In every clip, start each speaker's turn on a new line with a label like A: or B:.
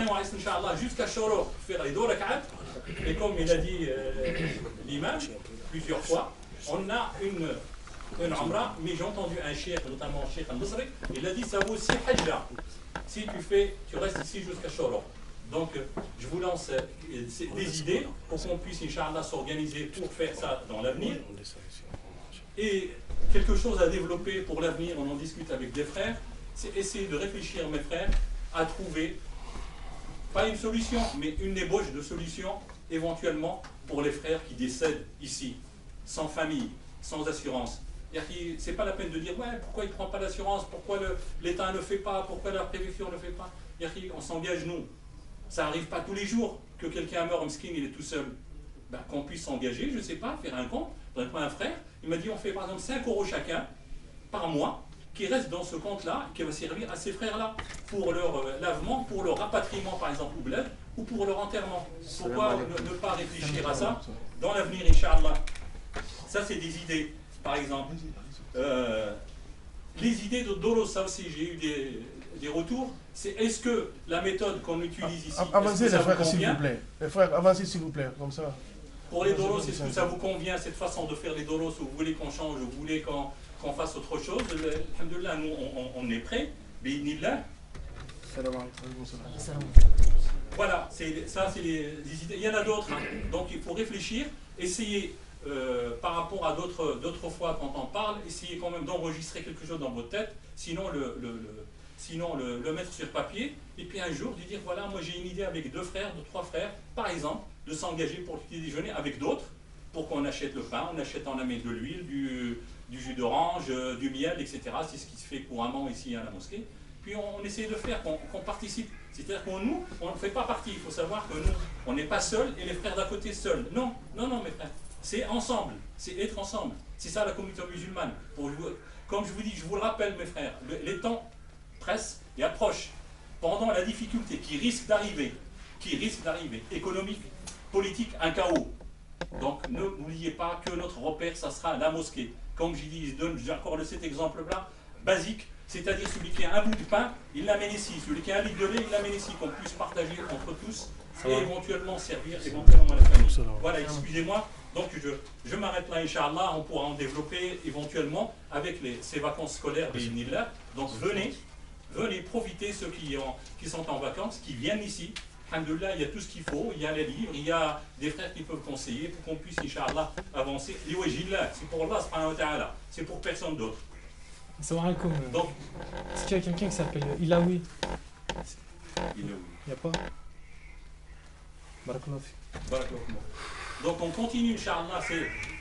A: après, on reste, Inch'Allah, jusqu'à Shoroq, faire les 2 rak'at. Et comme il a dit l'imam plusieurs fois, on a une umrah, mais j'ai entendu un cheikh, notamment un cheikh al-Basri, il a dit ça vaut 6 hajjah. Si tu restes ici jusqu'à Shoroq. Donc, je vous lance des idées pour qu'on puisse, Inch'Allah, s'organiser pour faire ça dans l'avenir. Et quelque chose à développer pour l'avenir, on en discute avec des frères, c'est essayer de réfléchir, mes frères, à trouver, pas une solution, mais une ébauche de solution, éventuellement, pour les frères qui décèdent ici, sans famille, sans assurance. C'est pas la peine de dire, ouais, pourquoi il ne prend pas d'assurance, pourquoi l'État ne fait pas, pourquoi la préfecture ne fait pas. On s'engage, nous. Ça n'arrive pas tous les jours que quelqu'un meurt en skin, il est tout seul. Ben, qu'on puisse s'engager, je ne sais pas, faire un compte. Dans un frère, il m'a dit, on fait par exemple 5 € chacun, par mois, qui reste dans ce compte-là, qui va servir à ces frères-là, pour leur lavement, pour leur rapatriement, par exemple, au bled, ou pour leur enterrement. Pourquoi ne pas réfléchir à ça dans l'avenir, Inch'Allah? Ça, c'est des idées, par exemple. Les idées de Dolo, ça aussi, j'ai eu des retours. C'est est-ce que la méthode qu'on utilise ici,
B: avancez les frères, s'il vous plaît. Les frères, avancez, s'il vous plaît, comme ça.
A: Pour les dolos, est-ce que ça vous convient, cette façon de faire les dolos, ou vous voulez qu'on change, ou vous voulez qu'on fasse autre chose? Alhamdoulilah, nous, on est prêts. Bi'idnillah. Voilà, ça, c'est les idées. Il y en a d'autres, hein. Donc il faut réfléchir, essayer, par rapport à d'autres fois quand on parle, essayer quand même d'enregistrer quelque chose dans votre tête, sinon le mettre sur papier, et puis un jour de dire, voilà, moi j'ai une idée avec 2 frères, 3 frères, par exemple, de s'engager pour le petit déjeuner avec d'autres, pour qu'on achète le pain, on achète, on amène de l'huile, du jus d'orange, du miel, etc. C'est ce qui se fait couramment ici à la mosquée. Puis on essaie de faire, qu'on participe. C'est-à-dire nous, on ne fait pas partie. Il faut savoir que nous, on n'est pas seuls et les frères d'à côté seuls. Non, non, non, mes frères. C'est ensemble, c'est être ensemble. C'est ça la communauté musulmane. Comme je vous dis, je vous le rappelle, mes frères, les temps pressent et approchent. Pendant la difficulté qui risque d'arriver, économique, politique, un chaos. Donc n'oubliez pas que notre repère, ça sera la mosquée. Comme j'ai dit, je donne encore cet exemple-là, basique, c'est-à-dire celui qui a un bout de pain, il l'amène ici. Celui qui a un litre de lait, il l'amène ici, qu'on puisse partager entre tous et éventuellement servir éventuellement à la famille. Voilà, excusez-moi. Donc je m'arrête là, Inch'Allah, on pourra en développer éventuellement avec ces vacances scolaires bi'idhnillah. Donc venez profiter, ceux qui sont en vacances, qui viennent ici. Alhamdoulilah, il y a tout ce qu'il faut, il y a les livres, il y a des frères qui peuvent conseiller pour qu'on puisse, Inch'Allah, avancer. C'est pour Allah, subhanahu wa ta'ala, c'est pour personne d'autre.
C: Salam alaikum. Donc, est-ce qu'il y a quelqu'un qui s'appelle Ilaoui? Il n'y a pas? Barakallahu fik.
A: Barakallahu fik. Donc on continue, Inch'Allah,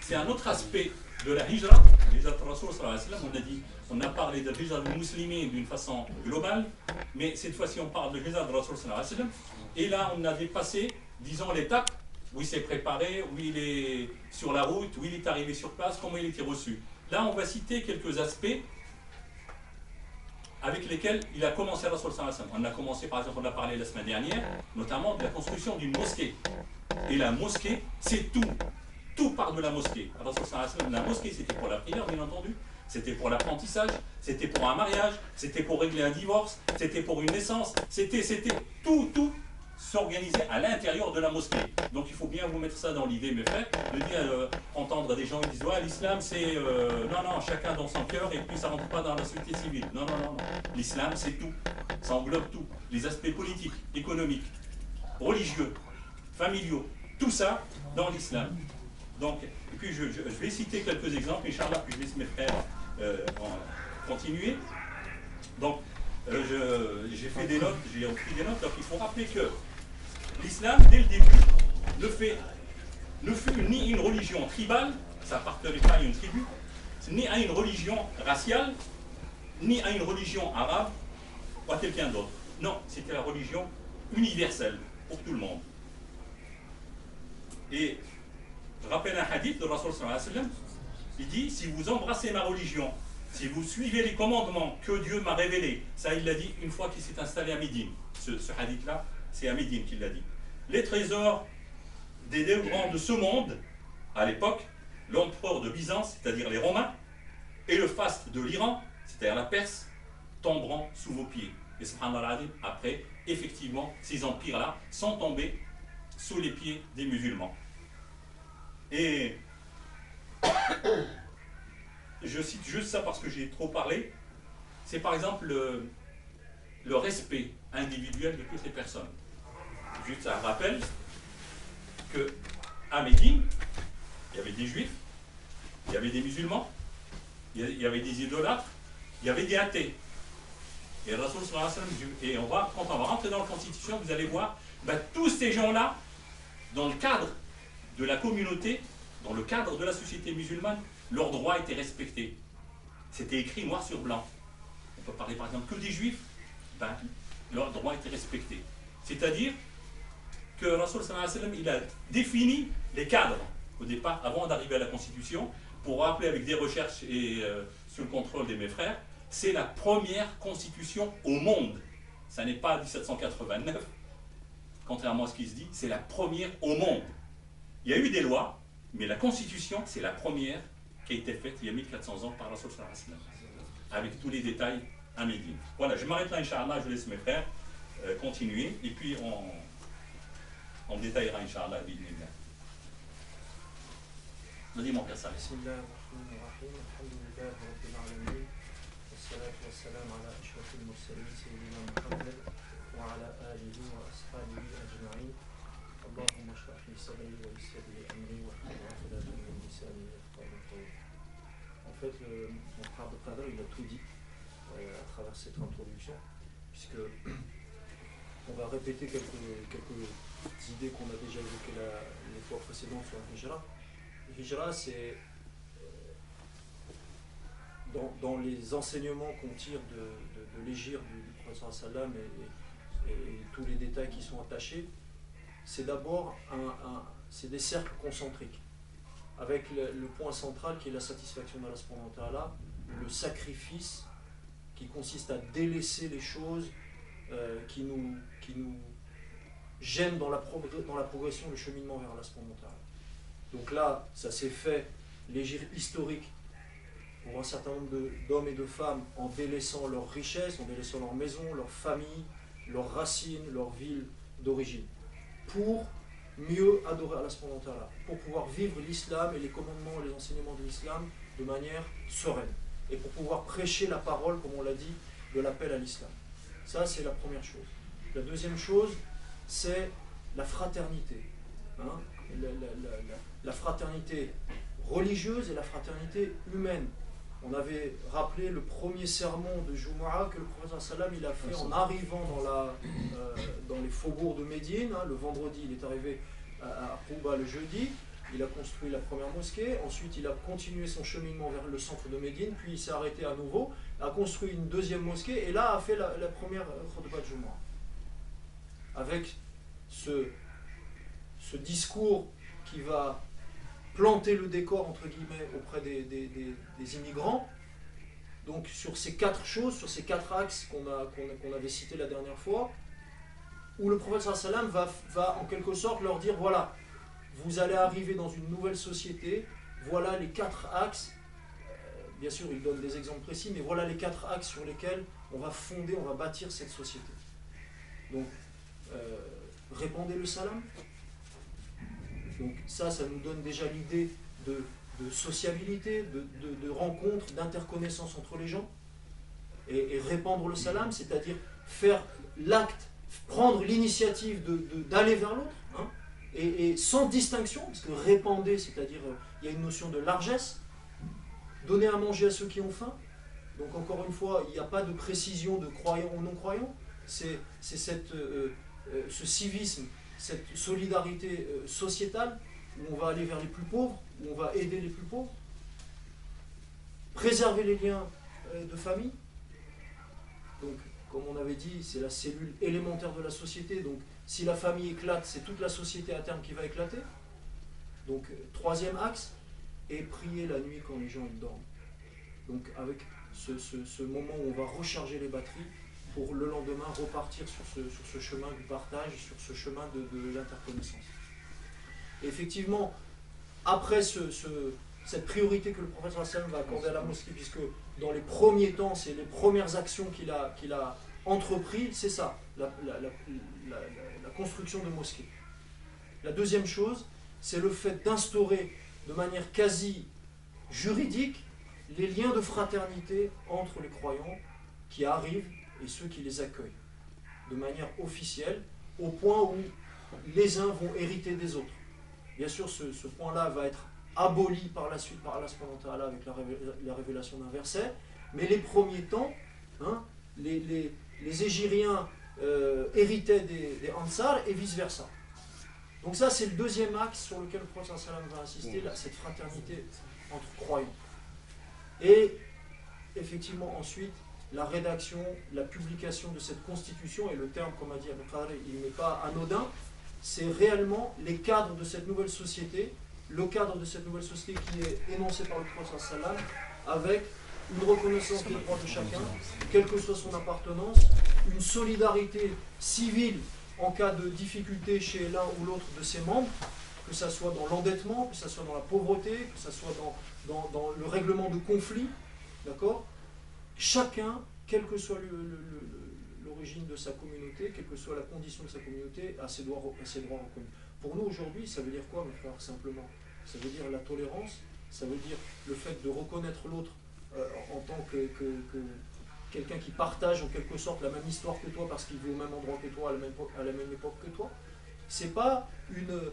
A: c'est un autre aspect de la hijra. Hijra de Rasoul sallallahu alayhi wa sallam, on a parlé de hijra musulmane d'une façon globale, mais cette fois-ci on parle de hijra de Rasoul sallallahu alayhi wa sallam. Et là on a dépassé, disons, l'étape où il s'est préparé, où il est sur la route, où il est arrivé sur place, comment il était reçu. Là on va citer quelques aspects avec lesquels il a commencé à Rasoul sallallahu alayhi wa sallam. On a commencé, par exemple, on a parlé la semaine dernière, notamment de la construction d'une mosquée. Et la mosquée, c'est tout. Tout part de la mosquée. Rasoul sallallahu alayhi wa sallam, la mosquée, c'était pour la prière, bien entendu. C'était pour l'apprentissage, c'était pour un mariage, c'était pour régler un divorce, c'était pour une naissance, c'était tout s'organiser à l'intérieur de la mosquée. Donc il faut bien vous mettre ça dans l'idée, mes frères, de dire, entendre des gens qui disent, ouais, l'islam c'est, non, chacun dans son cœur, et puis ça ne rentre pas dans la société civile. Non. L'islam c'est tout, ça englobe tout. Les aspects politiques, économiques, religieux, familiaux, tout ça dans l'islam. Donc, et puis je vais citer quelques exemples, Inch'Allah, puis je laisse mes frères continuer. Donc, j'ai fait des notes, j'ai repris des notes, donc il faut rappeler que l'islam, dès le début, ne fut ni une religion tribale, ça appartenait pas à une tribu, ni à une religion raciale, ni à une religion arabe, ou à quelqu'un d'autre. Non, c'était la religion universelle, pour tout le monde. Et je rappelle un hadith de Rasoul sallallahu alayhi wa sallam, il dit, si vous embrassez ma religion, si vous suivez les commandements que Dieu m'a révélés, ça il l'a dit une fois qu'il s'est installé à Médine, ce hadith-là, c'est à Médine qu'il l'a dit. Les trésors des deux grands de ce monde, à l'époque, l'empereur de Byzance, c'est-à-dire les Romains, et le faste de l'Iran, c'est-à-dire la Perse, tomberont sous vos pieds. Et subhanallah, après, effectivement, ces empires-là sont tombés sous les pieds des musulmans. Et je cite juste ça parce que j'ai trop parlé. C'est par exemple le respect individuel de toutes les personnes. Juste un rappel qu'à Médine, il y avait des juifs, il y avait des musulmans, il y avait des idolâtres, il y avait des athées. Et le Rasoul sallallahu alayhi wa sallam, et quand on va rentrer dans la Constitution, vous allez voir, tous ces gens-là, dans le cadre de la communauté, dans le cadre de la société musulmane, leurs droits étaient respectés. C'était écrit noir sur blanc. On peut parler par exemple que des juifs, leurs droits étaient respectés. C'est-à-dire que Rasoul sallallahu alayhi wa sallam, il a défini les cadres au départ, avant d'arriver à la Constitution, pour rappeler avec des recherches et sous le contrôle de mes frères, c'est la première constitution au monde. Ça n'est pas 1789, contrairement à ce qui se dit, c'est la première au monde. Il y a eu des lois, mais la constitution, c'est la première qui a été faite il y a 1400 ans par Rasoul sallallahu alayhi wa sallam, avec tous les détails à Médine. Voilà, je m'arrête là, Inch'Allah, je laisse mes frères continuer, et puis on détaillera, Inch'Allah, bidnillah. Vas-y, mon père Saleh.
D: Bismillahirrahmanirrahim. Alhamdulillahi rabbil alamin. والصلاة والسلام على أشرف المرسلين سيدنا محمد وعلى آله وأصحابه أجمعين. اللهم اشرح لي صدري ويسر لي أمري واحلل عقدة من لساني يفقهوا قولي. En fait, mon frère de Qadr, il a tout dit à travers cette introduction, puisque on va répéter quelques idées qu'on a déjà évoquées les fois précédentes sur la Hijra. Le Hijra, c'est dans les enseignements qu'on tire de l'égir du prophète sallam et tous les détails qui sont attachés, c'est d'abord c'est des cercles concentriques, avec le point central qui est la satisfaction d'Allah subhanahu wa ta'ala, le sacrifice qui consiste à délaisser les choses qui nous gênent dans la progression, le cheminement vers Allah subhanahu wa ta'ala. Donc là, ça s'est fait, l'égir historique, pour un certain nombre d'hommes et de femmes, en délaissant leurs richesses, en délaissant leur maison, leur famille, leurs racines, leur ville d'origine, pour mieux adorer Allah subhanahu wa ta'ala, pour pouvoir vivre l'islam et les commandements et les enseignements de l'islam de manière sereine, et pour pouvoir prêcher la parole, comme on l'a dit, de l'appel à l'islam. Ça, c'est la première chose. La deuxième chose, c'est la fraternité. La fraternité religieuse et la fraternité humaine. On avait rappelé le premier sermon de Jumu'ah que le prophète sallam il a fait en arrivant dans les faubourgs de Médine. Le vendredi, il est arrivé à Quba le jeudi. Il a construit la première mosquée. Ensuite, il a continué son cheminement vers le centre de Médine. Puis, il s'est arrêté à nouveau, a construit une deuxième mosquée. Et là, a fait la première khutbah de Jumu'ah. Avec ce discours qui va planter le décor, entre guillemets, auprès des immigrants. Donc sur ces quatre choses, sur ces quatre axes qu'on avait cités la dernière fois, où le prophète sallam va en quelque sorte leur dire, voilà, vous allez arriver dans une nouvelle société, voilà les quatre axes, bien sûr il donne des exemples précis, mais voilà les quatre axes sur lesquels on va fonder, on va bâtir cette société. Donc, répandez le salam. Donc ça nous donne déjà l'idée de sociabilité, de rencontre, d'interconnaissance entre les gens. Et répandre le salam, c'est-à-dire faire l'acte, prendre l'initiative d'aller vers l'autre, hein, et sans distinction, parce que répandez, c'est-à-dire il y a une notion de largesse, donner à manger à ceux qui ont faim. Donc encore une fois, il n'y a pas de précision de croyants ou non-croyants, c'est ce civisme, cette solidarité sociétale où on va aller vers les plus pauvres, où on va aider les plus pauvres, préserver les liens de famille. Donc, comme on avait dit, c'est la cellule élémentaire de la société. Donc, si la famille éclate, c'est toute la société à terme qui va éclater. Donc, troisième axe, et prier la nuit quand les gens ils dorment. Donc, avec ce moment où on va recharger les batteries, pour le lendemain repartir sur ce chemin du partage, sur ce chemin de l'interconnaissance. Et effectivement, après cette priorité que le prophète sallam va accorder à la mosquée, puisque dans les premiers temps, c'est les premières actions qu'il a entrepris, c'est ça, la construction de mosquées. La deuxième chose, c'est le fait d'instaurer de manière quasi juridique les liens de fraternité entre les croyants qui arrivent et ceux qui les accueillent, de manière officielle, au point où les uns vont hériter des autres. Bien sûr, ce point-là va être aboli par la suite par Allah subhanahu wa ta'ala avec la révélation d'un verset, mais les premiers temps, hein, les Égiriens héritaient des Ansar et vice-versa. Donc ça, c'est le deuxième axe sur lequel le prophète sallam va insister, là, cette fraternité entre croyants. Et effectivement, ensuite, la rédaction, la publication de cette constitution, et le terme, comme a dit Abu Qadri, il n'est pas anodin, c'est réellement les cadres de cette nouvelle société, le cadre de cette nouvelle société qui est énoncé par le prophète sallam, avec une reconnaissance des droits de chacun, quelle que soit son appartenance, une solidarité civile en cas de difficulté chez l'un ou l'autre de ses membres, que ce soit dans l'endettement, que ce soit dans la pauvreté, que ce soit dans le règlement de conflits, d'accord ? Chacun, quelle que soit l'origine de sa communauté, quelle que soit la condition de sa communauté, a ses droits reconnus. Pour nous aujourd'hui, ça veut dire quoi, mes frères, simplement ? Ça veut dire la tolérance, ça veut dire le fait de reconnaître l'autre en tant que quelqu'un qui partage en quelque sorte la même histoire que toi parce qu'il vit au même endroit que toi, à la même époque que toi. C'est pas une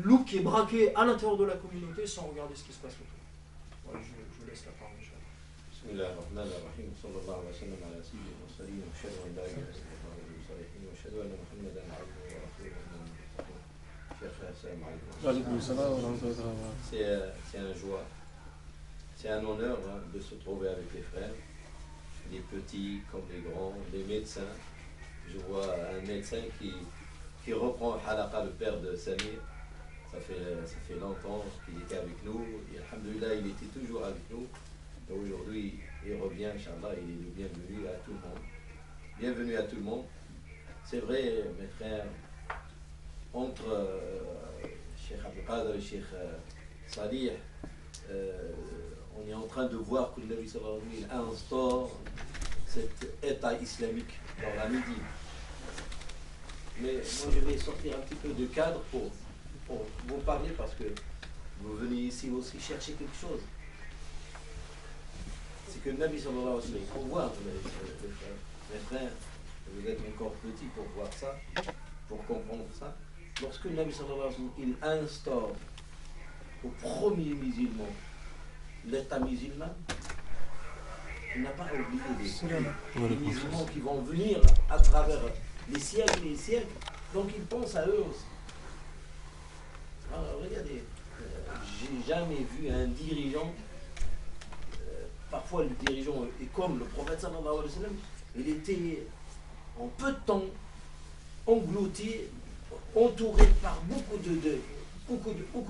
D: loupe qui est braquée à l'intérieur de la communauté sans regarder ce qui se passe autour. Voilà, je laisse la parole.
E: C'est un joie, c'est un honneur de se trouver avec les frères, les petits comme les grands, les médecins. Je vois un médecin qui reprend Halaqa, le père de Samir. Ça fait longtemps qu'il était avec nous. Et alhamdoulilah, il était toujours avec nous. Et aujourd'hui, il revient, Inch'Allah, il est le bienvenu à tout le monde. Bienvenue à tout le monde. C'est vrai, mes frères, entre Cheikh Abdel Qadir et Cheikh Salih, on est en train de voir que le Nabi sallallahu alayhi wa sallam instaure cet état islamique dans la Médine. Mais moi je vais sortir un petit peu de cadre pour vous parler parce que vous venez ici aussi chercher quelque chose. C'est que le Nabi sallallahu alayhi wa sallam, il faut voir, mes frères, vous êtes encore petits pour voir ça, pour comprendre ça. Lorsque le Nabi sallallahu alayhi wa sallam, il instaure au premier musulman l'État musulman, il n'a pas oublié les musulmans qui vont venir à travers les siècles et les siècles, donc il pense à eux aussi. Alors regardez, j'ai jamais vu un dirigeant, parfois le dirigeant est comme le prophète sallallahu alayhi wa sallam, il était en peu de temps englouti, entouré par beaucoup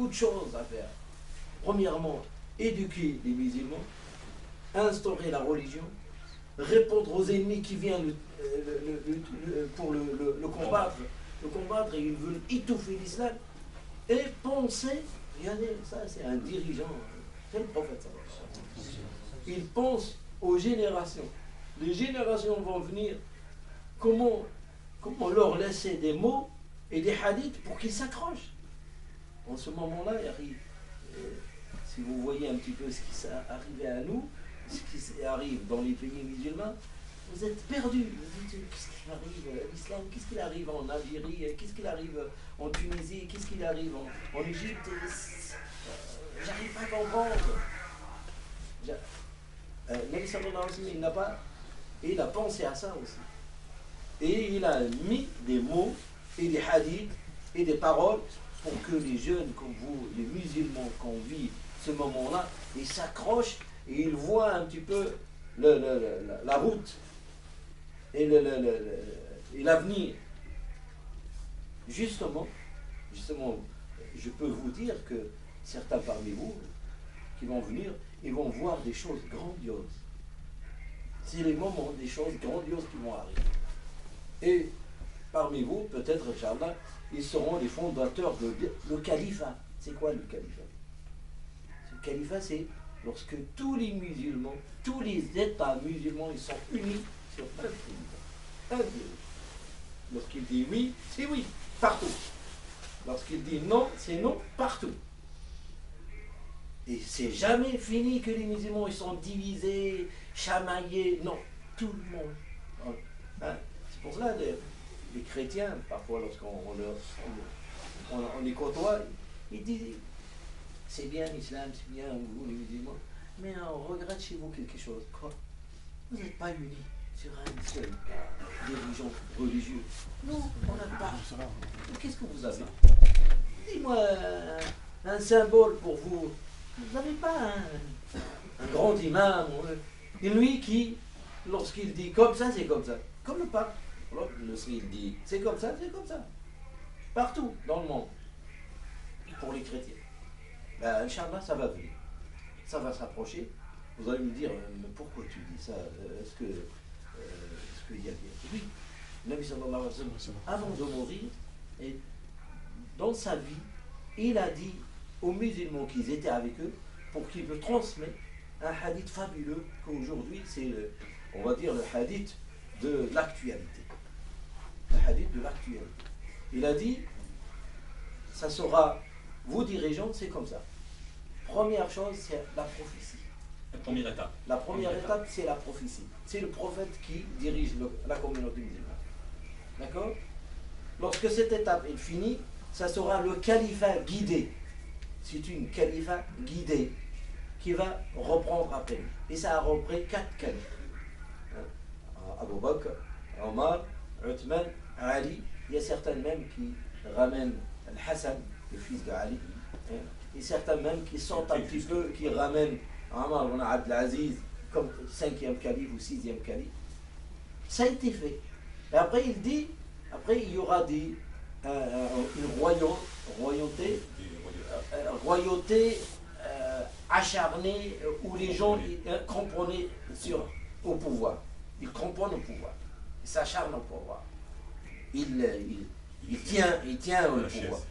E: de choses à faire. Premièrement, éduquer les musulmans, instaurer la religion, répondre aux ennemis qui viennent pour le combattre et ils veulent étouffer l'islam, et penser, regardez, ça c'est un dirigeant, c'est le prophète. Il pense aux générations. Les générations vont venir, comment leur laisser des mots et des hadiths pour qu'ils s'accrochent. En ce moment-là, il arrive. Si vous voyez un petit peu ce qui s'est arrivé à nous, ce qui arrive dans les pays musulmans, vous êtes perdus. Vous dites, qu'est-ce qui arrive à l'islam? Qu'est-ce qu'il arrive en Algérie? Qu'est-ce qu'il arrive en Tunisie? Qu'est-ce qu'il arrive en Égypte? J'arrive pas à comprendre. Nabi sallallahu alayhi wa sallam, il n'a pas, et il a pensé à ça aussi. Et il a mis des mots et des hadiths et des paroles pour que les jeunes comme vous, les musulmans, qu'on vit ce moment-là, ils s'accrochent et ils voient un petit peu la route et l'avenir. Justement, je peux vous dire que certains parmi vous qui vont venir, ils vont voir des choses grandioses. C'est les moments des choses grandioses qui vont arriver. Et parmi vous, peut-être, Inch'Allah, ils seront les fondateurs de le califat. C'est quoi le califat? Le califat, c'est lorsque tous les musulmans, tous les États musulmans, ils sont unis sur un président. Un dirigeant. Lorsqu'il dit oui, c'est oui, partout. Lorsqu'il dit non, c'est non, partout. Et c'est jamais fini que les musulmans ils sont divisés, chamaillés. Non, tout le monde. Hein? C'est pour cela les chrétiens, parfois lorsqu'on on les côtoie, ils disent c'est bien l'islam, c'est bien vous les musulmans, mais on regrette chez vous quelque chose. Quoi? Vous n'êtes pas unis sur un seul dirigeant religieux. Non, on n'a pas. Qu'est-ce que vous avez? Dis-moi un symbole pour vous. Vous n'avez pas un grand imam, et lui qui, lorsqu'il dit comme ça, c'est comme ça. Comme le pape. Lorsqu'il dit c'est comme ça, c'est comme ça. Partout dans le monde. Pour les chrétiens. Ben, Inch'Allah, ça va venir. Ça va s'approcher. Vous allez me dire, mais pourquoi tu dis ça? Est-ce qu'il y a bien? Oui. Nabi sallallahu alayhi wa sallam, avant de mourir, et dans sa vie, il a dit aux musulmans qui étaient avec eux, pour qu'ils le transmettent, un hadith fabuleux, qu'aujourd'hui, c'est, on va dire, le hadith de l'actualité. Le hadith de l'actualité. Il a dit, ça sera, vous dirigeants, c'est comme ça. Première chose, c'est la prophétie.
A: La première étape.
E: La première étape, c'est la prophétie. C'est le prophète qui dirige la communauté musulmane. D'accord? Lorsque cette étape est finie, ça sera le califat guidé. C'est une califat guidée qui va reprendre après lui. Et ça a repris 4 califes. Abu Bakr, Omar, Uthman, Ali. Il y a certains même qui ramènent Al-Hassan, le fils d'Ali. Et certains même qui sont un petit peu, qui ramènent Omar ibn Abd al-Aziz comme 5e calife ou 6e calife. Ça a été fait. Et après il dit, après il y aura une royauté acharnée où les gens cramponnés au pouvoir. Ils cramponnent au pouvoir. Ils s'acharnent au pouvoir. Il tient au pouvoir.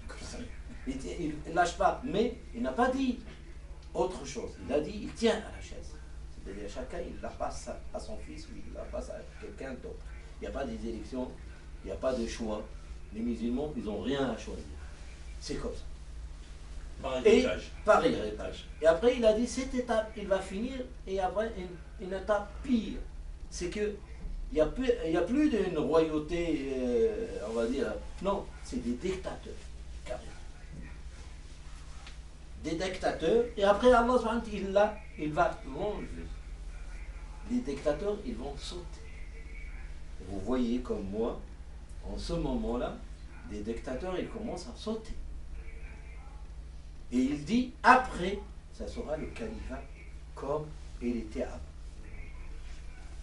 E: Il ne lâche pas. Mais il n'a pas dit autre chose. Il a dit il tient à la chaise. C'est-à-dire chacun il la passe à son fils ou il la passe à quelqu'un d'autre. Il n'y a pas des élections, il n'y a pas de choix. Les musulmans, ils n'ont rien à choisir. C'est comme ça. Par héritage. Et après, il a dit, cette étape, il va finir, et après, une étape pire. C'est que il n'y a plus d'une royauté, on va dire, non, c'est des dictateurs, carrément. Des dictateurs, et après, Allah, il va l'enlever. Les dictateurs, ils vont sauter. Vous voyez comme moi, en ce moment-là, des dictateurs, ils commencent à sauter. Et il dit, après, ça sera le califat comme il était avant.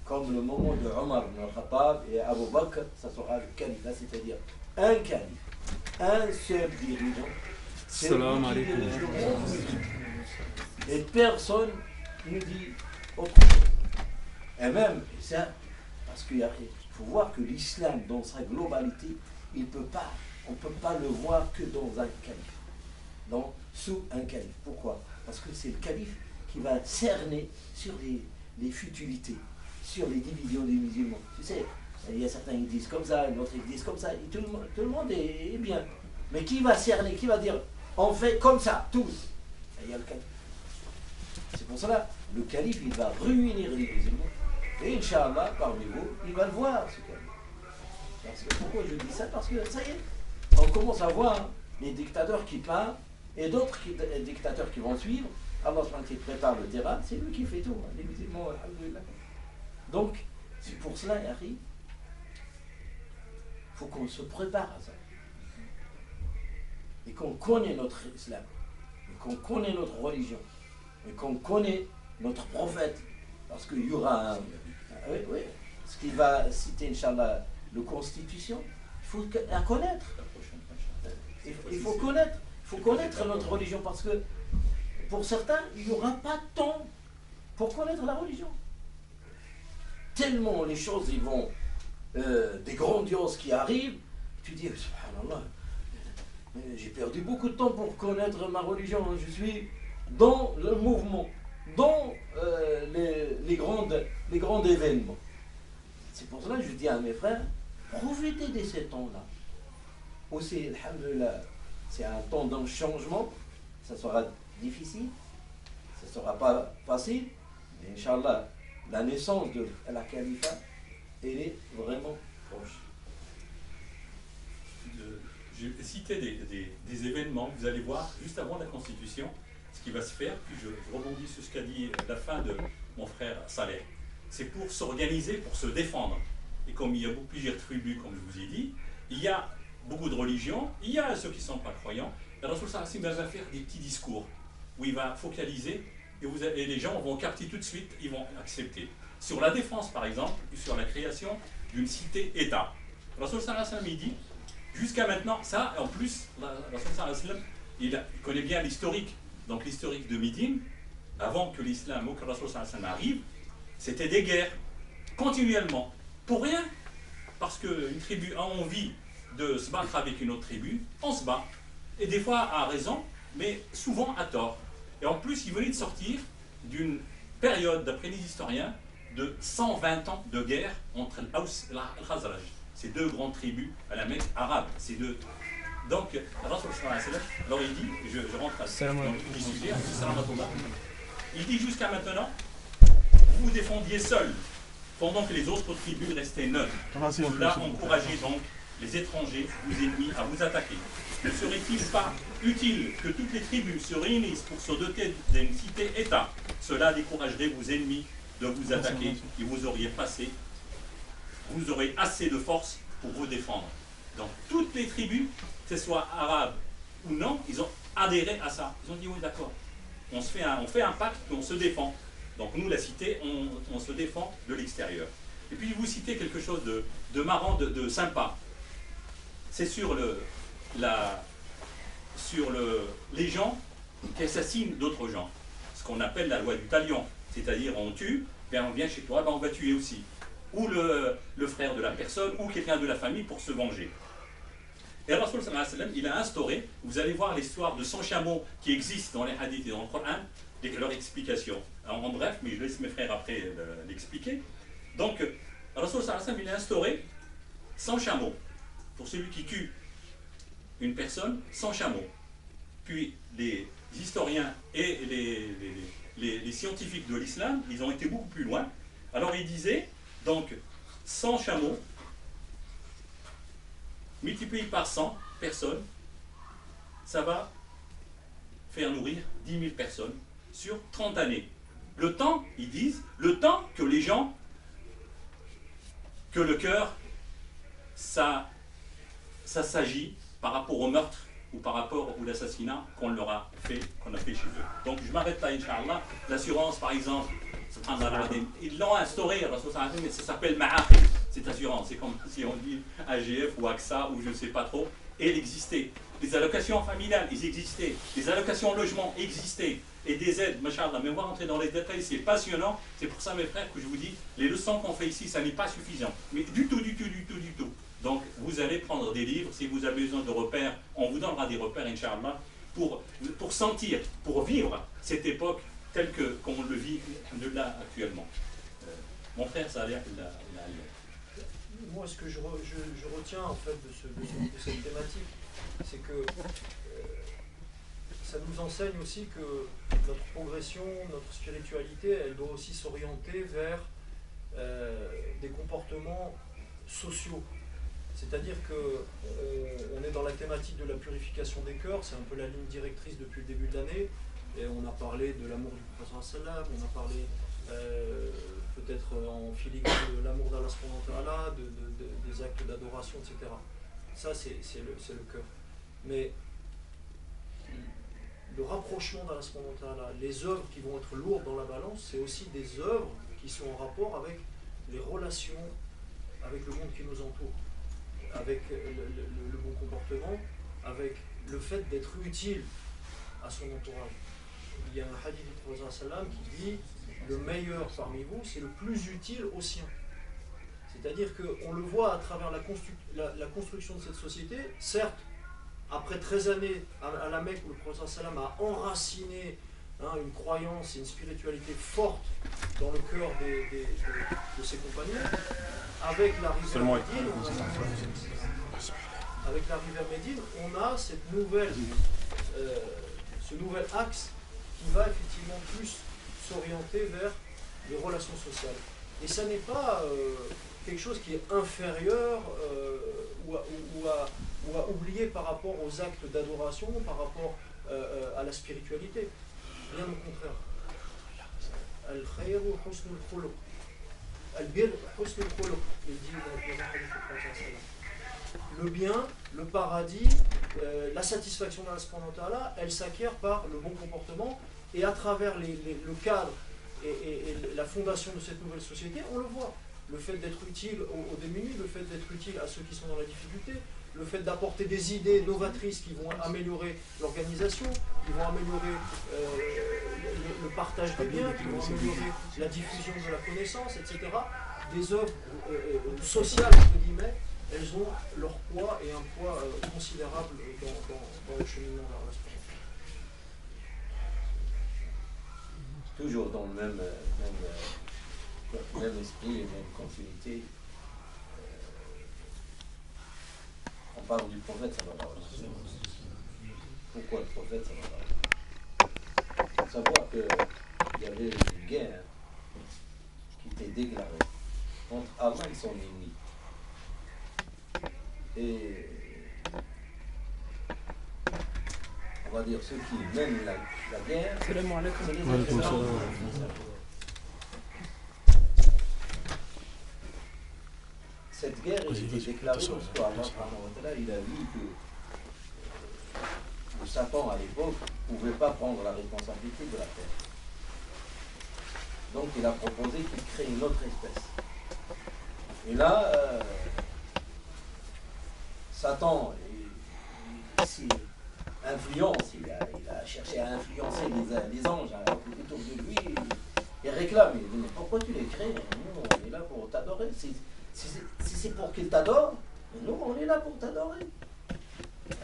E: Comme le moment de Omar ibn al-Khattab et Abu Bakr, ça sera le califat, c'est-à-dire un calife, un seul dirigeant.
C: Salam alaikum.
E: Et personne ne dit autre chose. Et même, ça, parce qu'il faut voir que l'islam, dans sa globalité, on ne peut pas le voir que dans un calife. Sous un calife. Pourquoi? Parce que c'est le calife qui va cerner sur les futilités, sur les divisions des musulmans. Tu sais, il y a certains qui disent comme ça, d'autres qui disent comme ça, et tout le monde est bien. Mais qui va cerner, qui va dire, on fait comme ça, tous? Il y a le calife. C'est pour cela, le calife, il va réunir les musulmans. Et Inch'Allah, parmi vous, il va le voir, ce calife. Pourquoi je dis ça? Parce que ça y est, on commence à voir les dictateurs qui partent, et d'autres dictateurs qui vont suivre. Allah prépare le terrain, c'est lui qui fait tout, les musulmans, alhamdoulilah. Donc, c'est pour cela, Harry, il faut qu'on se prépare à ça. Et qu'on connaisse notre islam, et qu'on connaisse notre religion, et qu'on connaisse notre prophète. Parce qu'il y aura oui, ce qu'il va citer, Inch'Allah, la Constitution, il faut la connaître. Il faut connaître. Il faut connaître notre religion parce que pour certains, il n'y aura pas de temps pour connaître la religion. Tellement les choses ils vont, des grandioses qui arrivent, tu dis, subhanallah, j'ai perdu beaucoup de temps pour connaître ma religion. Je suis dans le mouvement, dans les grands événements. C'est pour cela que je dis à mes frères, profitez de ces temps-là. Aussi, alhamdoulilah, c'est un temps d'un changement, ça sera difficile, ça ne sera pas facile, mais Inch'Allah, la naissance de la Khalifa, elle est vraiment proche.
A: J'ai cité des événements, vous allez voir, juste avant la Constitution, ce qui va se faire, puis je rebondis sur ce qu'a dit la fin de mon frère Saleh. C'est pour s'organiser, pour se défendre. Et comme il y a plusieurs tribus, comme je vous ai dit, il y a beaucoup de religions, il y a ceux qui ne sont pas croyants. Le Rasoul sallallahu alayhi wa sallam va faire des petits discours où il va focaliser et les gens vont capter tout de suite, ils vont accepter. Sur la défense, par exemple, sur la création d'une cité-État. Le Rasoul sallallahu alayhi wa sallam, il dit, jusqu'à maintenant, ça, en plus, le Rasoul sallallahu alayhi wa sallam, il connaît bien l'historique. Donc l'historique de Médine, avant que l'islam ou que le Rasoul sallallahu alayhi wa sallam arrive, c'était des guerres, continuellement. Pour rien, parce qu'une tribu a envie de se battre avec une autre tribu, on se bat. Et des fois à raison, mais souvent à tort. Et en plus, il venait de sortir d'une période, d'après les historiens, de 120 ans de guerre entre l'Aus et l'Khazraj. Ces deux grandes tribus à la Mecque arabe. Ces deux. Donc, Rasul sallallahu alayhi wa sallam, alors il dit, je rentre à le sujet, il dit jusqu'à maintenant, vous vous défendiez seul, pendant que les autres tribus restaient neutres. Cela encourageait donc les étrangers, vos ennemis, à vous attaquer. Ne serait-il pas utile que toutes les tribus se réunissent pour se doter d'une cité-État? Cela découragerait vos ennemis de vous attaquer et vous auriez assez de force pour vous défendre. Donc toutes les tribus, que ce soit arabes ou non, ils ont adhéré à ça. Ils ont dit oui d'accord, on fait un pacte et on se défend. Donc nous, la cité, on se défend de l'extérieur. Et puis vous citez quelque chose de marrant, de sympa. C'est sur les gens qui assassinent d'autres gens. Ce qu'on appelle la loi du talion. C'est-à-dire on tue, bien on vient chez toi, ben on va tuer aussi. Ou le frère de la personne, ou quelqu'un de la famille pour se venger. Et le Rasoul sallallahu alayhi wa sallam, il a instauré, vous allez voir l'histoire de 100 chameaux qui existent dans les hadiths et dans le Coran, et leur explication. Alors, en bref, mais je laisse mes frères après l'expliquer. Donc, le Rasoul sallallahu alayhi wa sallam, il a instauré 100 chameaux pour celui qui tue une personne, 100 chameaux. Puis les historiens et les scientifiques de l'islam, ils ont été beaucoup plus loin. Alors ils disaient, donc 100 chameaux multiplié par 100 personnes, ça va faire nourrir 10 000 personnes sur 30 années. Le temps, ils disent, le temps que les gens, que le cœur, ça s'agit par rapport au meurtre ou par rapport à l'assassinat qu'on a fait chez eux. Donc je m'arrête là, Inch'Allah. L'assurance, par exemple, ils l'ont instauré, mais ça s'appelle Ma'aqib, cette assurance. C'est comme si on dit AGF ou AXA ou je ne sais pas trop. Et elle existait. Les allocations familiales, elles existaient. Les allocations logement existaient. Et des aides, machallah. Mais on va rentrer dans les détails, c'est passionnant. C'est pour ça, mes frères, que je vous dis, les leçons qu'on fait ici, ça n'est pas suffisant. Mais du tout. Donc, vous allez prendre des livres. Si vous avez besoin de repères, on vous donnera des repères, Inch'Allah, pour sentir, pour vivre cette époque telle qu'on le vit de là actuellement. Mon frère, ça a l'air qu'il a
D: Moi, ce que je retiens en fait de cette thématique, c'est que ça nous enseigne aussi que notre progression, notre spiritualité, elle doit aussi s'orienter vers des comportements sociaux. C'est-à-dire qu'on est dans la thématique de la purification des cœurs, c'est un peu la ligne directrice depuis le début de l'année, et on a parlé de l'amour du prophète sallam, on a parlé peut-être en filigrane de l'amour d'Allah subhanahu wa ta'ala, des actes d'adoration, etc. Ça, c'est le cœur. Mais le rapprochement d'Allah subhanahu wa ta'ala, les œuvres qui vont être lourdes dans la balance, c'est aussi des œuvres qui sont en rapport avec les relations avec le monde qui nous entoure, avec le bon comportement, avec le fait d'être utile à son entourage. Il y a un hadith du prophète sallam qui dit « Le meilleur parmi vous, c'est le plus utile aux siens ». C'est-à-dire qu'on le voit à travers la construction de cette société. Certes, après 13 années à la Mecque où le prophète sallam a enraciné une croyance et une spiritualité forte dans le cœur de ses compagnons. Avec l'arrivée à Médine, on a cette ce nouvel axe qui va effectivement plus s'orienter vers les relations sociales. Et ça n'est pas quelque chose qui est inférieur ou à oublier par rapport aux actes d'adoration, par rapport à la spiritualité. Bien au contraire. Al-khayru husnul khuluq. Al-bir husnul khuluq. Il dit dans le hadith du prophète. Le bien, le paradis, la satisfaction d'Allah subhanahu wa ta'ala, elle s'acquiert par le bon comportement, et à travers le cadre et la fondation de cette nouvelle société, on le voit. Le fait d'être utile aux démunis, le fait d'être utile à ceux qui sont dans la difficulté, le fait d'apporter des idées novatrices qui vont améliorer l'organisation, qui vont améliorer le partage des biens, qui vont améliorer la diffusion de la connaissance, etc. Des œuvres sociales, entre guillemets, elles ont leur poids et un poids considérable dans le cheminement vers la spiritualité.
E: Toujours dans le même esprit et même continuité. On parle du prophète sallallahu alayhi wa sallam. Pourquoi le prophète sallallahu alayhi wa sallam? Il faut savoir qu'il y avait une guerre qui était déclarée entre Allah et son ennemi. Et on va dire ceux qui mènent la guerre, c'est les musulmans. Cette guerre a été déclarée parce qu'Allah il a vu que le Satan à l'époque ne pouvait pas prendre la responsabilité de la terre. Donc il a proposé qu'il crée une autre espèce. Et là, Satan influence, il a cherché à influencer les anges autour de lui et réclame. Il dit, mais pourquoi tu les crées? Nous, on est là pour t'adorer. Si c'est pour qu'ils t'adorent, nous, on est là pour t'adorer.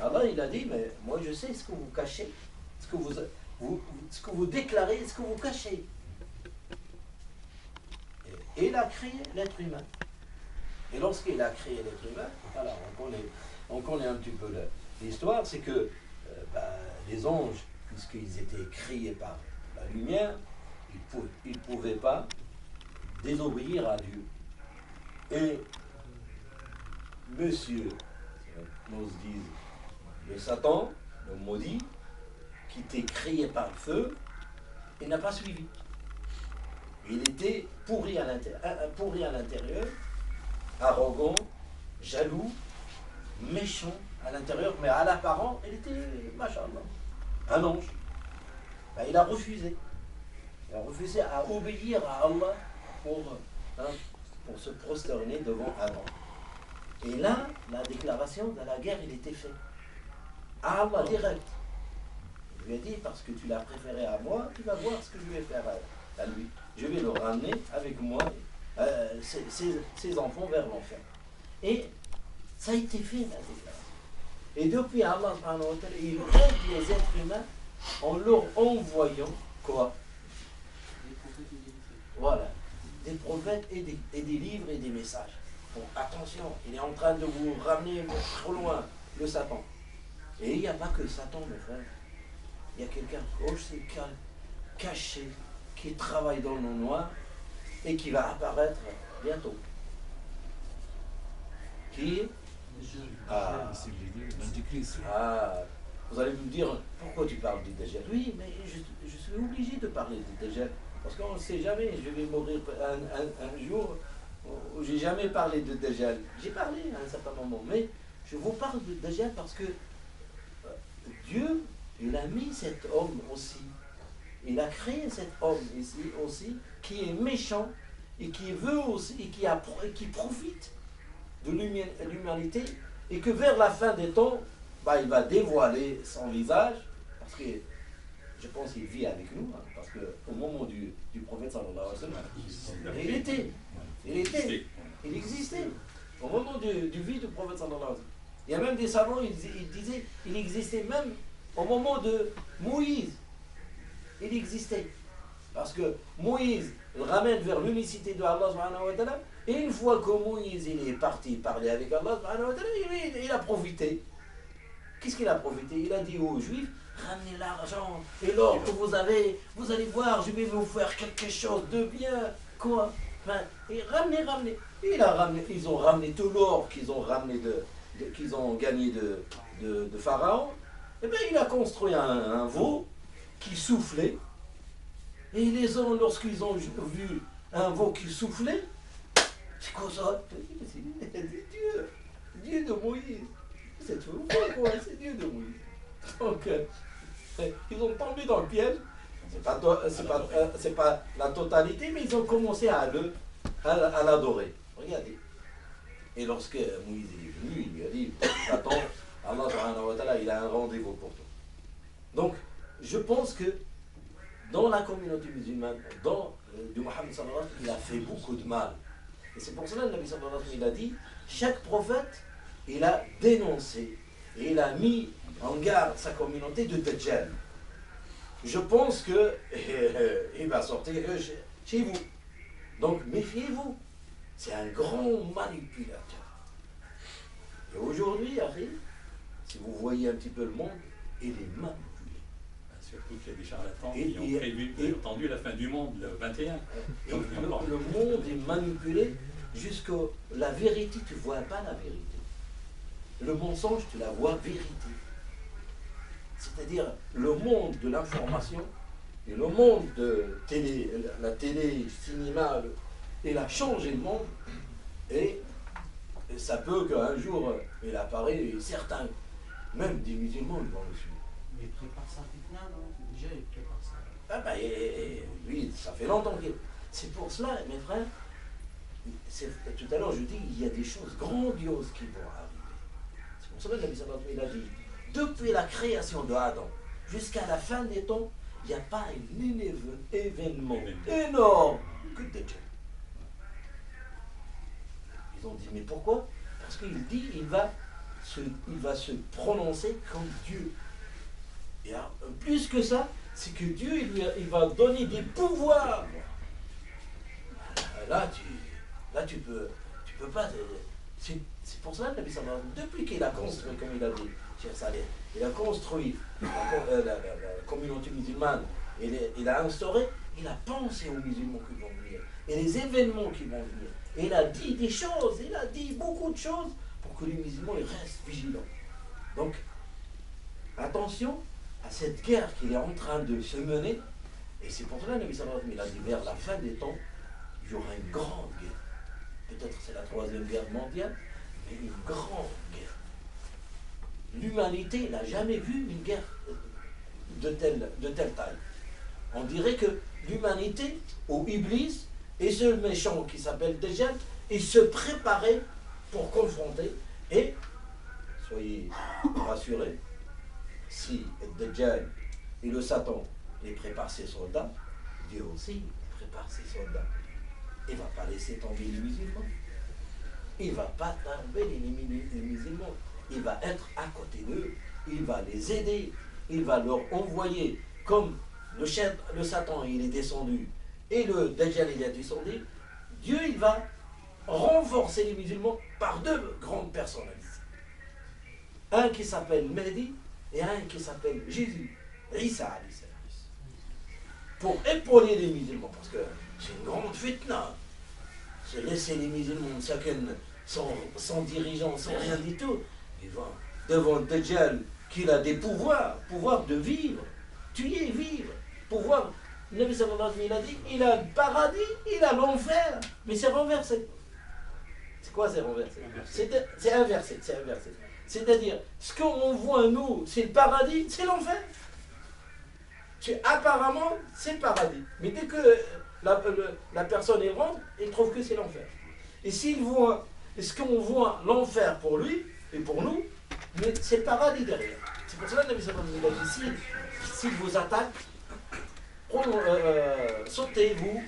E: Alors il a dit, mais moi je sais ce que vous cachez, ce que vous déclarez, ce que vous cachez. Et il a créé l'être humain. Et lorsqu'il a créé l'être humain, alors on connaît un petit peu l'histoire, c'est que les anges, puisqu'ils étaient créés par la lumière, ils ne pouvaient pas désobéir à Dieu. Et monsieur, nous disent, le Satan, le maudit, qui était créé par le feu, il n'a pas suivi. Il était pourri à l'intérieur, arrogant, jaloux, méchant à l'intérieur, mais à l'apparent, il était, machallah, un ange. Il a refusé. Il a refusé à obéir à Allah pour se prosterner devant Adam. Et là, la déclaration de la guerre, il était fait. À Allah direct. Il lui a dit, parce que tu l'as préféré à moi, tu vas voir ce que je vais faire à lui. Je vais le ramener avec moi, ses enfants vers l'enfer. Et ça a été fait, la déclaration. Et depuis Allah, il aide les êtres humains en leur envoyant quoi? Voilà, des prophètes et des livres et des messages. Bon, attention, il est en train de vous ramener trop loin, le Satan. Et il n'y a pas que Satan, mes frères. Il y a quelqu'un aussi caché, qui travaille dans le noir et qui va apparaître bientôt. Qui est vous allez me dire, pourquoi tu parles du Dajjal? Oui, mais je suis obligé de parler du Dajjal. Parce qu'on ne sait jamais, je vais mourir un jour où j'ai jamais parlé de Dajjal. J'ai parlé à un certain moment, mais je vous parle de Dajjal parce que Dieu, il a mis cet homme aussi. Il a créé cet homme ici aussi, qui est méchant et qui veut aussi, et qui profite de l'humanité, et que vers la fin des temps, il va dévoiler son visage, parce que je pense qu'il vit avec nous, parce qu'au moment du prophète sallallahu alayhi wa sallam, il existait. Au moment du vie du prophète sallallahu alayhi wa sallam. Il y a même des savants, ils disaient, il existait même au moment de Moïse. Il existait. Parce que Moïse le ramène vers l'unicité de Allah subhanahu wa ta'ala, et une fois que Moïse il est parti parler avec Allah subhanahu wa ta'ala, il a profité. Qu'est-ce qu'il a profité? Il a dit aux Juifs, ramenez l'argent et l'or que vous avez, vous allez voir, je vais vous faire quelque chose de bien. Quoi? Enfin, et ramenez. Ils ont ramené tout l'or qu'ils ont ramené qu'ils ont gagné de Pharaon. Et bien il a construit un veau qui soufflait. Et les hommes, lorsqu'ils ont vu un veau qui soufflait, c'est quoi ça? C'est Dieu de Moïse. C'est tout, quoi, c'est Dieu de Moïse. Donc, ils ont tombé dans le piège. C'est pas la totalité, mais ils ont commencé à l'adorer. Regardez. Et lorsque Moïse est venu, il lui a dit, attends, Allah subhanahu wa ta'ala, il a un rendez-vous pour toi. Donc, je pense que dans la communauté musulmane, de Mohammed sallallahu alayhi wa sallam, il a fait beaucoup de mal. Et c'est pour cela que le Nabi sallallahu alayhi wa sallam, il a dit, chaque prophète, il a dénoncé et il a mis en garde sa communauté de Dajjal. Je pense que il va sortir chez vous. Donc méfiez-vous. C'est un grand manipulateur. Et aujourd'hui, si vous voyez un petit peu le monde, il est manipulé.
A: Surtout qu'il y a des charlatans qui ont prévu, vous avez entendu, la fin du monde, le 21.
E: Le monde est manipulé jusqu'à la vérité, tu ne vois pas la vérité. Le mensonge, tu la vois vérité. C'est-à-dire le monde de l'information et le monde de la télé, le cinéma, il a changé le monde et ça peut qu'un jour il apparaît et certains, même des musulmans, ils vont le suivre.
D: Mais il prépare ça maintenant, non? Déjà, il prépare ça.
E: Ah ben, lui, ça fait longtemps qu'il... C'est pour cela, mes frères, tout à l'heure je dis, il y a des choses grandioses qui vont arriver. C'est pour cela que Nabi sallallahu alayhi wa sallam a dit, depuis la création de Adam jusqu'à la fin des temps, il n'y a pas un événement énorme que Dajjal. Ils ont dit, mais pourquoi? Parce qu'il dit, il va se prononcer comme Dieu. Et plus que ça, c'est que Dieu, il va donner des pouvoirs. Là, tu peux pas... C'est pour ça que Nabi sallallahu alayhi wa sallam, depuis qu'il a construit, comme il a dit, il a construit la communauté musulmane, il a instauré, il a pensé aux musulmans qui vont venir, et les événements qui vont venir. Et il a dit des choses, il a dit beaucoup de choses pour que les musulmans ils restent vigilants. Donc, attention à cette guerre qu'il est en train de se mener, et c'est pour cela que Nabi sallallahu alayhi wa sallam, il a dit vers la fin des temps, il y aura une grande guerre. Peut-être c'est la 3e guerre mondiale, mais une grande guerre. L'humanité n'a jamais vu une guerre de telle taille. On dirait que l'humanité, ou Iblis, et ce méchant qui s'appelle Dajjal, il se préparait pour confronter. Et, soyez rassurés, si Dajjal et le Satan, il prépare ses soldats, Dieu aussi prépare ses soldats. Il ne va pas laisser tomber les musulmans. Il ne va pas tomber les musulmans. Il va être à côté d'eux, il va les aider, il va leur envoyer, comme le Satan il est descendu et le Dajjal il est descendu, Dieu il va renforcer les musulmans par 2 grandes personnalités. Un qui s'appelle Mehdi et un qui s'appelle Jésus, Isa alayhi salam, pour épauler les musulmans, parce que c'est une grande fitna. Se laisser les musulmans sans dirigeant, sans rien du tout. Devant Dajjal, qu'il a des pouvoirs de vivre, tuer, vivre, pouvoir. Le Nabi sallallahu alayhi wa sallam, il a dit, il a le paradis, il a l'enfer, mais c'est renversé. C'est quoi c'est renversé? C'est inversé, c'est inversé. C'est-à-dire, ce qu'on voit nous, c'est le paradis, c'est l'enfer. Apparemment, c'est le paradis. Mais dès que la personne est rentre, il trouve que c'est l'enfer. Et s'il voit, est-ce qu'on voit l'enfer pour lui, et pour nous, mais c'est le paradis derrière. C'est pour cela que la Nabi sallallahu alayhi wa sallam a dit, s'il vous attaque, sautez-vous,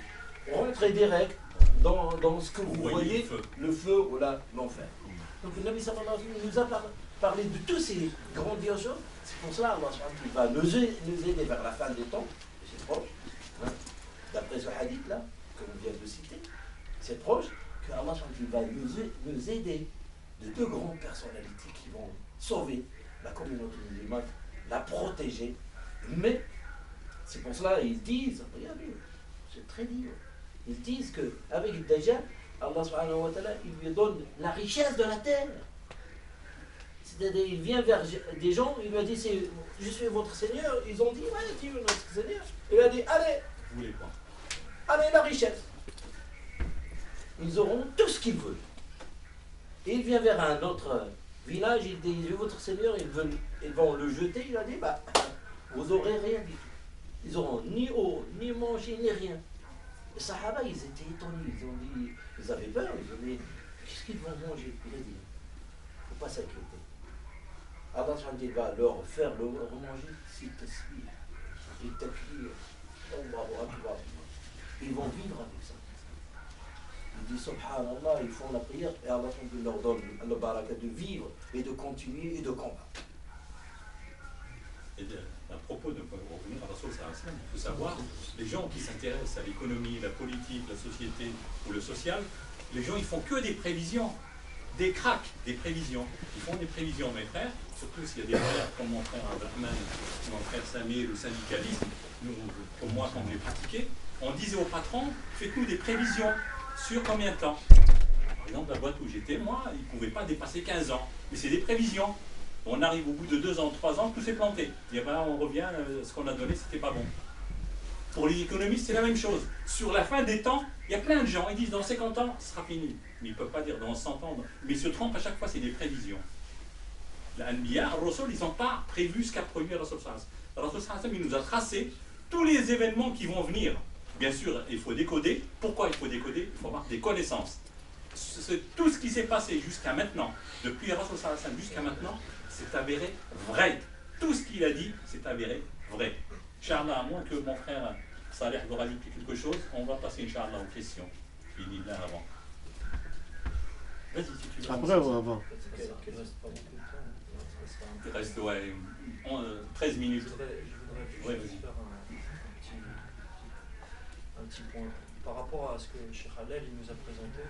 E: rentrez direct dans ce que vous voyez, le feu ou l'enfer. Donc le Nabi sallallahu alayhi wa sallam nous a parlé de tous ces grandioses choses. C'est pour cela qu'il va nous aider vers la fin des temps, c'est proche. Hein. d'après ce hadith-là, que l'on vient de citer, c'est proche que Allah va nous aider de deux grandes personnalités qui vont sauver la communauté musulmane, la protéger. Mais c'est pour cela qu'ils disent, regardez, c'est très dur, ils disent qu'avec le Dajjal, Allah subhanahu wa ta'ala, il lui donne la richesse de la terre. C'est-à-dire, il vient vers des gens, il lui a dit, je suis votre Seigneur. Ils ont dit, ouais, tu es notre Seigneur. Il lui a dit, allez,
A: Vous voulez pas.
E: allez, la richesse. Ils auront tout ce qu'ils veulent. Et il vient vers un autre village, il dit, je suis votre Seigneur, ils vont le jeter. Il a dit, bah, vous n'aurez rien du tout. Ils n'auront ni eau, ni manger, ni rien. Les Sahaba, ils étaient étonnés, ils ont dit, ils avaient peur, ils ont dit, qu'est-ce qu'ils vont manger? Il a dit, il ne faut pas s'inquiéter. Allah va leur faire remanger si tasbih, et takbir, Allahu Akbar. Ils vont vivre avec ça. Ils disent subhanallah, ils font la prière et Allah leur donne le baraka de vivre et de continuer et de combattre.
A: Et à propos de revenir à Rasoul sallallahu alayhi wa sallam, il faut savoir, les gens qui s'intéressent à l'économie, la politique, la société ou le social, les gens ils font que des prévisions, des cracks, des prévisions. Ils font des prévisions, mes frères, surtout s'il y a des frères comme mon frère Abrahman, mon frère Samir, le syndicaliste, nous, comme moi quand on les pratiquait, on disait au patron, faites-nous des prévisions sur combien de temps. Par exemple, la boîte où j'étais, moi, ils ne pouvaient pas dépasser 15 ans. Mais c'est des prévisions. On arrive au bout de 2 ans, 3 ans, tout s'est planté. Et ben, on revient, ce qu'on a donné, c'était pas bon. Pour les économistes, c'est la même chose. Sur la fin des temps, il y a plein de gens, ils disent dans 50 ans, ce sera fini. Mais ils ne peuvent pas dire dans 100 ans. Mais ils se trompent à chaque fois, c'est des prévisions. L'Anbiya, Rasul, ils n'ont pas prévu ce qu'a prévu Rasul sallallahu alayhi wa sallam. Rasul sallallahu alayhi wa sallam, il nous a tracé tous les événements qui vont venir. Bien sûr, il faut décoder. Pourquoi il faut décoder? Il faut avoir des connaissances. Tout ce qui s'est passé jusqu'à maintenant, depuis Rasul sallallahu alayhi wa sallam jusqu'à maintenant, c'est avéré vrai. Tout ce qu'il a dit, c'est avéré vrai. Inch'Allah, à moins que mon frère Saleh doit rajouter quelque chose, on va passer, Inch'Allah, aux questions. Il dit là avant. Vas-y, si tu veux.
B: Après ou avant?
A: Il reste, ouais, 13 minutes.
D: Je voudrais
A: Ouais,
D: juste
A: vas-y.
D: faire un petit point. Par rapport à ce que Cheikh Halel il nous a présenté,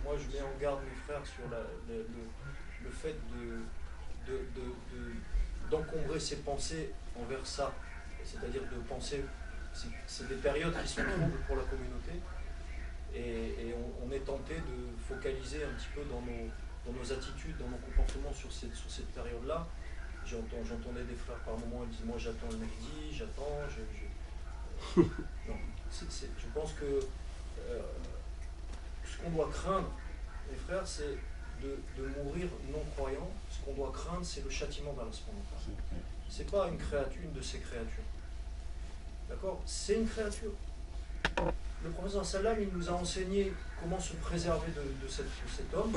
D: moi je mets en garde mes frères sur le fait d'encombrer ses pensées envers ça. C'est-à-dire de penser, c'est des périodes qui sont troubles pour la communauté, et on est tenté de focaliser un petit peu dans nos attitudes, dans nos comportements sur cette période-là. J'entendais des frères par moments, ils disent moi j'attends le Mahdi, j'attends, non, je pense que ce qu'on doit craindre, mes frères, c'est de mourir non-croyant. Ce qu'on doit craindre, c'est le châtiment d'Allah. C'est pas une de ces créatures. D'accord? C'est une créature. Le prophète sallam, il nous a enseigné comment se préserver de cet homme.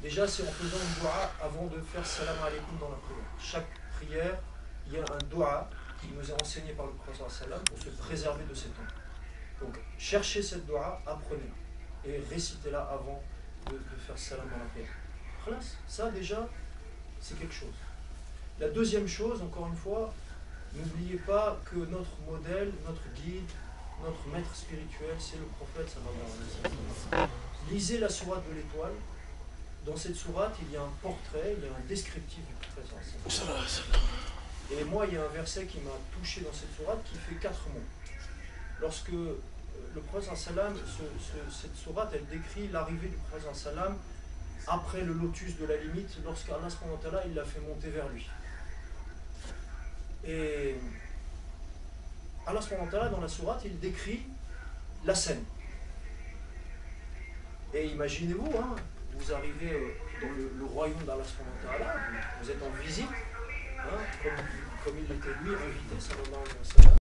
D: Déjà, c'est en faisant une dua avant de faire salam alaykoum dans la prière. Chaque prière, il y a un dua qui nous est enseigné par le prophète sallam pour se préserver de cet homme. Donc, cherchez cette dua, apprenez-la et récitez-la avant de faire salam dans la prière. Khalas, ça déjà, c'est quelque chose. La deuxième chose, encore une fois, n'oubliez pas que notre modèle, notre guide, notre maître spirituel, c'est le prophète sallallahu alayhi wa sallam. Lisez la sourate de l'étoile. Dans cette sourate, il y a un portrait, il y a un descriptif du prophète sallallahu alayhi wa sallam. Et moi, il y a un verset qui m'a touché dans cette sourate qui fait 4 mots. Lorsque le prophète sallallahu alayhi wa sallam, cette sourate, elle décrit l'arrivée du prophète sallallahu alayhi wa sallam après le lotus de la limite, lorsqu'Allah subhanahu wa ta'ala, il l'a fait monter vers lui. Et Allah subhanahu wa ta'ala, dans la sourate, il décrit la scène. Et imaginez-vous, hein, vous arrivez dans le royaume d'Allah subhanahu wa ta'ala, vous êtes en visite, hein, comme il était lui invité, sallallahu alayhi wa sallam.